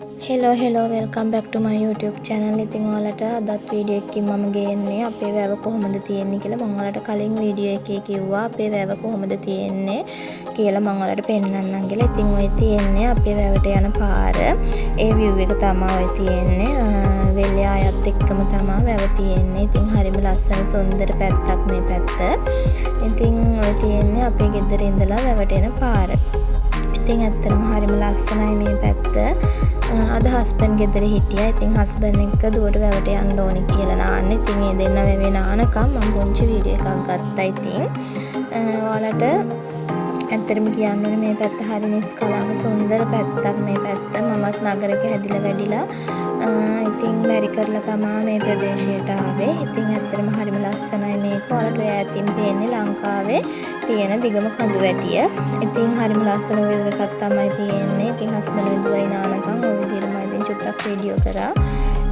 hello welcome back to my YouTube channel. ඉතින් ඔයාලට අදත් වීඩියෝ එකකින් මම ගේන්නේ අපේ වැව කොහොමද තියෙන්නේ කියලා. මම ඔයාලට කලින් වීඩියෝ එකේ කිව්වා අපේ වැව කොහොමද තියෙන්නේ කියලා මම ඔයාලට පෙන්නන්නම් කියලා. ඉතින් ඔය තියෙන්නේ අපේ වැවට යන පාර. ඒ view එක තමයි ඔය තියෙන්නේ. වෙල්ලේ ආයත් එක්කම තමයි වැව තියෙන්නේ. ඉතින් හරිම ලස්සන සුන්දර පැත්තක් මේ පැත්ත. ඉතින් ඔය තියෙන්නේ අපේ ගෙදර ඉඳලා වැවට එන පාර. ඉතින් ඇත්තටම හරිම ලස්සනයි මේ පැත්ත. අද හස්බන්ඩ් ගෙදර හිටියා. ඉතින් හස්බන්ඩ් එක්ක දුවට වැවට යන්න ඕනි කියලා නාන්න. ඉතින් ඒ දෙන්න වැවේ නානකම් මම පුංචි වීඩියෝ එකක් ගත්තා. ඉතින් ඔයාලට ඇත්තටම කියන්න ඕනේ මේ පැත්ත හරි නිස්කලංක සුන්දර පැත්තක් මේ පැත්ත. මමත් නගරෙක හැදිලා වැඩිලා ඉතින් මැරි කරලා තමයි මේ ප්‍රදේශයට ආවේ. ඉතින් ඇත්තටම හරිම ලස්සනයි මේක. ඔයාලට ඈතින් පේන්නේ ලංකාවේ තියෙන දිගම කඳු වැටිය. ඉතින් හරිම ලස්සන view එකක් තමයි තියෙන්නේ. ඉතින් හස්බන්ඩ් විදුවයි නානකම් ඔය විදිහට මම ඉතින් චුට්ටක් වීඩියෝ කරා.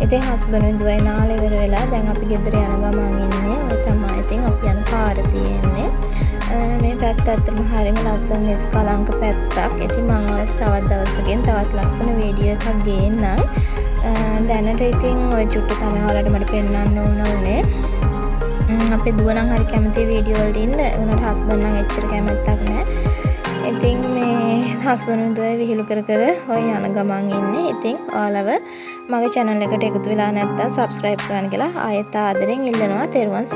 ඉතින් හස්බන්ඩ් විදුවයි නාලා ඉවර වෙලා දැන් අපි ගෙදර යන ගමන් ඉන්නේ. ඔය තමයි ඉතින් අපි යන පාර තියෙන්නේ. මේ පැත්ත ඇත්තටම හරිම ලස්සන නිස්කලංක පැත්තක්. ඉතින් මම ඔයාලට තවත් දවසකින් තවත් ලස්සන වීඩියෝ එකක් ගේන්නම්. දැනට ඉතින් ඔය චුට්ට තමයි ඔයාලට මට පෙන්වන්න ඕන උනේ. අපේ දුව නම් හරි කැමති වීඩියෝ වලට ඉන්න. උනට හස්බන්ඩ් නම් එච්චර කැමැත්තක් නැහැ. ඉතින් මේ හස්බන්ඩ් දුවයි විහිළු කර කර ඔය යන ගමන් ඉන්නේ. ඉතින් ඔයාලව මගේ channel එකට එකතු වෙලා නැත්නම් subscribe කරන්න කියලා ආයෙත් ආදරෙන් ඉල්ලනවා. තෙරුවන්